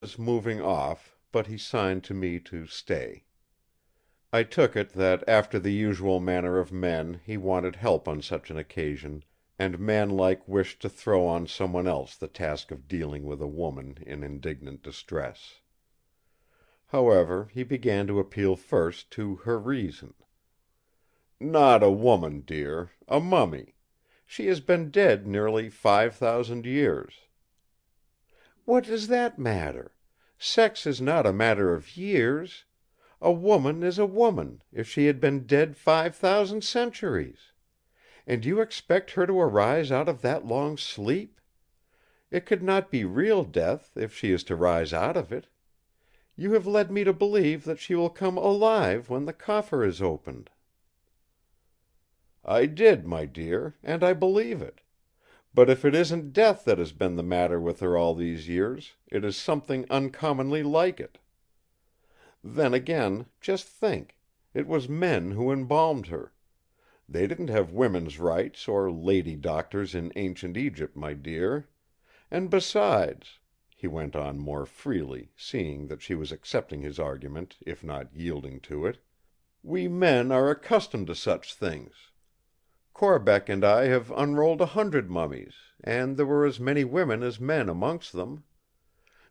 was moving off, but he signed to me to stay. I took it that after the usual manner of men he wanted help on such an occasion, and manlike wished to throw on someone else the task of dealing with a woman in indignant distress. However, he began to appeal first to her reason. "Not a woman, dear. A mummy. She has been dead nearly 5,000 years." "What does that matter? Sex is not a matter of years. A woman is a woman, if she had been dead 5,000 centuries. And you expect her to arise out of that long sleep? It could not be real death, if she is to rise out of it. You have led me to believe that she will come alive when the coffer is opened." "I did, my dear, and I believe it. But if it isn't death that has been the matter with her all these years, it is something uncommonly like it. Then again, just think, it was men who embalmed her. They didn't have women's rights or lady doctors in ancient Egypt, my dear. And besides," he went on more freely, seeing that she was accepting his argument, if not yielding to it, "we men are accustomed to such things. Corbeck and I have unrolled 100 mummies, and there were as many women as men amongst them.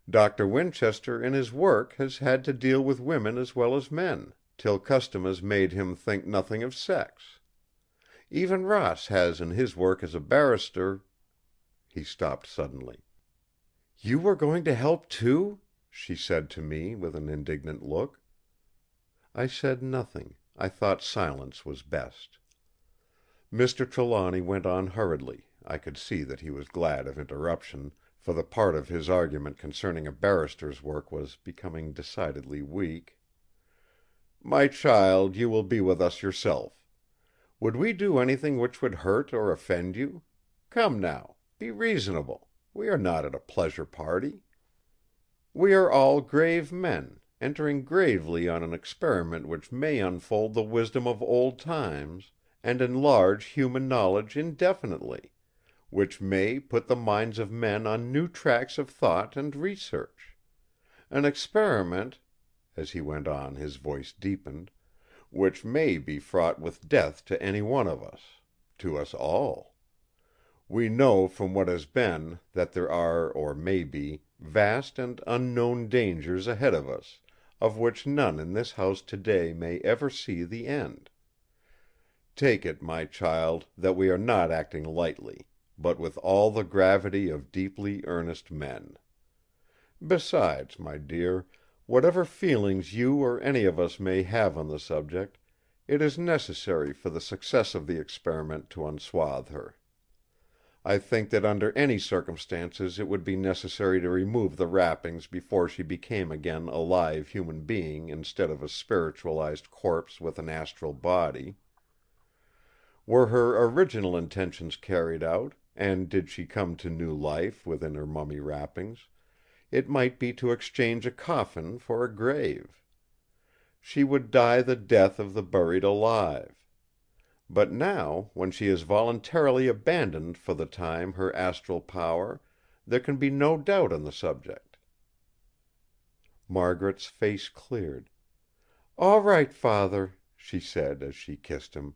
Doctor Winchester in his work has had to deal with women as well as men, till custom has made him think nothing of sex. Even Ross has in his work as a barrister—" He stopped suddenly. "You were going to help too?" she said to me with an indignant look. I said nothing. I thought silence was best. Mr. Trelawny went on hurriedly. I could see that he was glad of interruption, for the part of his argument concerning a barrister's work was becoming decidedly weak. "My child, you will be with us yourself. Would we do anything which would hurt or offend you? Come now, be reasonable. We are not at a pleasure party. We are all grave men, entering gravely on an experiment which may unfold the wisdom of old times, and enlarge human knowledge indefinitely, which may put the minds of men on new tracks of thought and research. An experiment," as he went on his voice deepened, "which may be fraught with death to any one of us, to us all. We know from what has been that there are, or may be, vast and unknown dangers ahead of us, of which none in this house today may ever see the end. Take it, my child, that we are not acting lightly, but with all the gravity of deeply earnest men. Besides, my dear, whatever feelings you or any of us may have on the subject, it is necessary for the success of the experiment to unswathe her. I think that under any circumstances it would be necessary to remove the wrappings before she became again a live human being instead of a spiritualized corpse with an astral body. Were her original intentions carried out, and did she come to new life within her mummy wrappings, it might be to exchange a coffin for a grave. She would die the death of the buried alive. But now, when she has voluntarily abandoned for the time her astral power, there can be no doubt on the subject." Margaret's face cleared. "All right, Father," she said as she kissed him.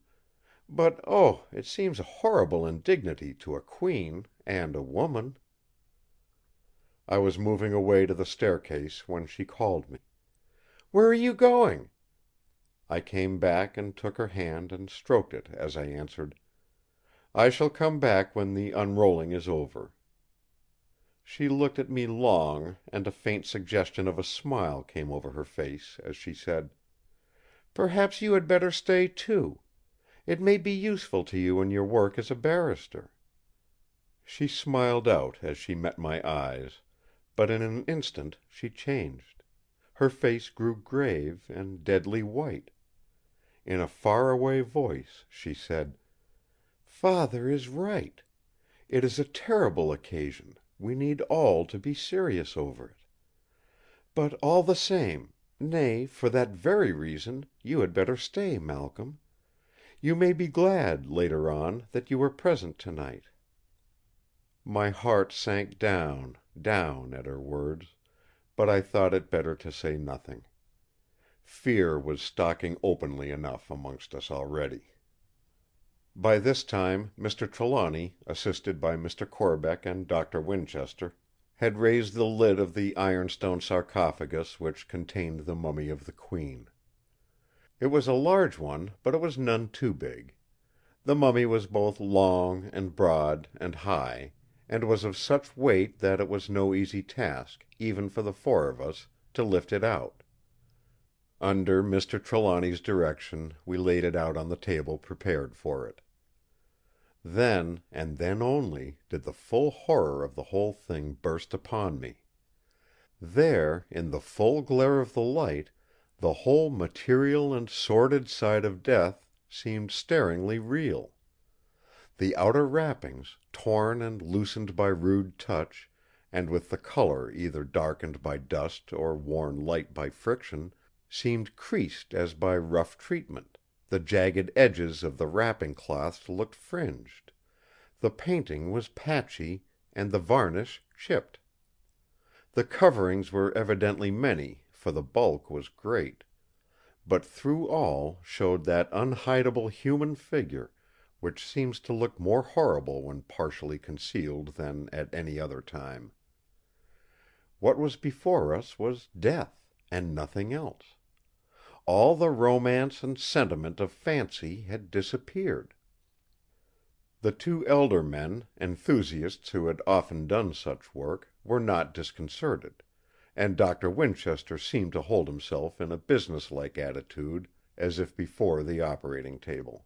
"But oh, it seems a horrible indignity to a Queen, and a woman." I was moving away to the staircase when she called me. "Where are you going?" I came back and took her hand and stroked it as I answered: "I shall come back when the unrolling is over." She looked at me long, and a faint suggestion of a smile came over her face as she said: "Perhaps you had better stay too. It may be useful to you in your work as a barrister." She smiled out as she met my eyes, but in an instant she changed. Her face grew grave and deadly white. In a far-away voice she said: "Father is right. It is a terrible occasion; we need all to be serious over it. But all the same, nay, for that very reason, you had better stay, Malcolm. You may be glad, later on, that you were present tonight." My heart sank down, down at her words. But I thought it better to say nothing. Fear was stalking openly enough amongst us already. By this time Mr. Trelawny, assisted by Mr. Corbeck and Doctor Winchester, had raised the lid of the ironstone sarcophagus which contained the mummy of the Queen. It was a large one, but it was none too big. The mummy was both long and broad and high, and was of such weight that it was no easy task, even for the four of us, to lift it out. Under Mr. Trelawny's direction we laid it out on the table prepared for it. Then, and then only, did the full horror of the whole thing burst upon me. There, in the full glare of the light, the whole material and sordid side of death seemed staringly real. The outer wrappings, torn and loosened by rude touch, and with the colour either darkened by dust or worn light by friction, seemed creased as by rough treatment; the jagged edges of the wrapping cloths looked fringed; the painting was patchy, and the varnish chipped. The coverings were evidently many, for the bulk was great; but through all showed that unhideable human figure, which seems to look more horrible when partially concealed than at any other time. What was before us was death, and nothing else. All the romance and sentiment of fancy had disappeared. The two elder men, enthusiasts who had often done such work, were not disconcerted; and Doctor Winchester seemed to hold himself in a business-like attitude, as if before the operating table.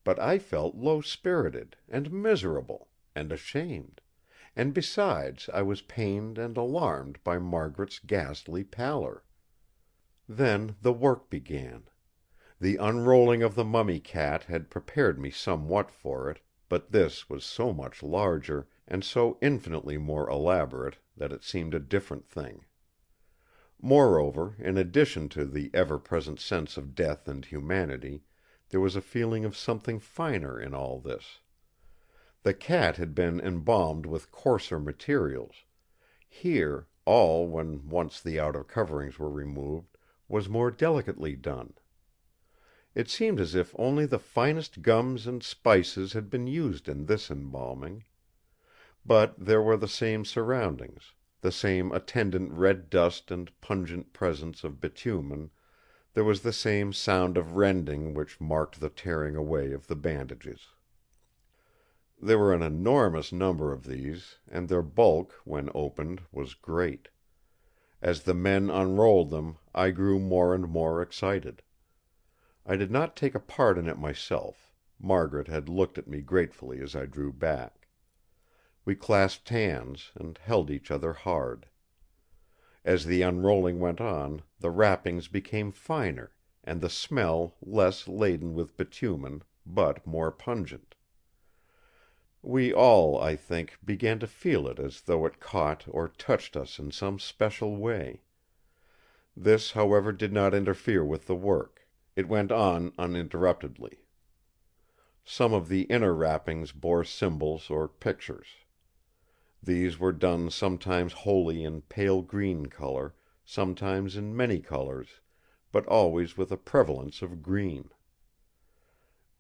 But I felt low-spirited, and miserable, and ashamed; and besides I was pained and alarmed by Margaret's ghastly pallor. Then the work began. The unrolling of the mummy cat had prepared me somewhat for it; but this was so much larger, and so infinitely more elaborate, that it seemed a different thing. Moreover, in addition to the ever-present sense of death and humanity, there was a feeling of something finer in all this. The cat had been embalmed with coarser materials; here, all, when once the outer coverings were removed, was more delicately done. It seemed as if only the finest gums and spices had been used in this embalming. But there were the same surroundings, the same attendant red dust and pungent presence of bitumen; there was the same sound of rending which marked the tearing away of the bandages. There were an enormous number of these, and their bulk, when opened, was great. As the men unrolled them, I grew more and more excited. I did not take a part in it myself; Margaret had looked at me gratefully as I drew back. We clasped hands, and held each other hard. As the unrolling went on, the wrappings became finer, and the smell less laden with bitumen, but more pungent. We all, I think, began to feel it as though it caught or touched us in some special way. This, however, did not interfere with the work; it went on uninterruptedly. Some of the inner wrappings bore symbols or pictures. These were done sometimes wholly in pale green colour, sometimes in many colours, but always with a prevalence of green.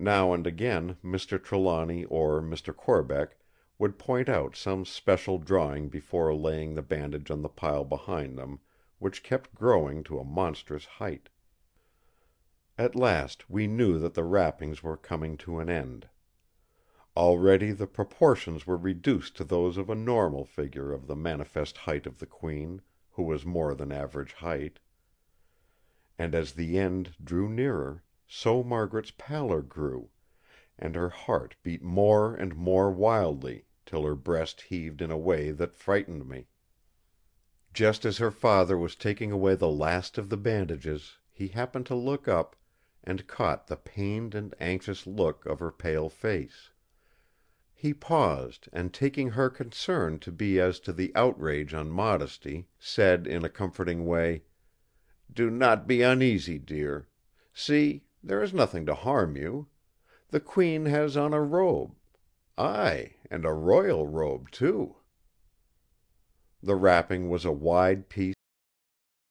Now and again Mr. Trelawny or Mr. Corbeck would point out some special drawing before laying the bandage on the pile behind them, which kept growing to a monstrous height. At last we knew that the wrappings were coming to an end. Already the proportions were reduced to those of a normal figure of the manifest height of the Queen, who was more than average height. And as the end drew nearer, so Margaret's pallor grew, and her heart beat more and more wildly, till her breast heaved in a way that frightened me. Just as her father was taking away the last of the bandages, he happened to look up, and caught the pained and anxious look of her pale face. He paused, and taking her concern to be as to the outrage on modesty, said in a comforting way: "Do not be uneasy, dear. See, there is nothing to harm you. The Queen has on a robe. Ay, and a royal robe too." The wrapping was a wide piece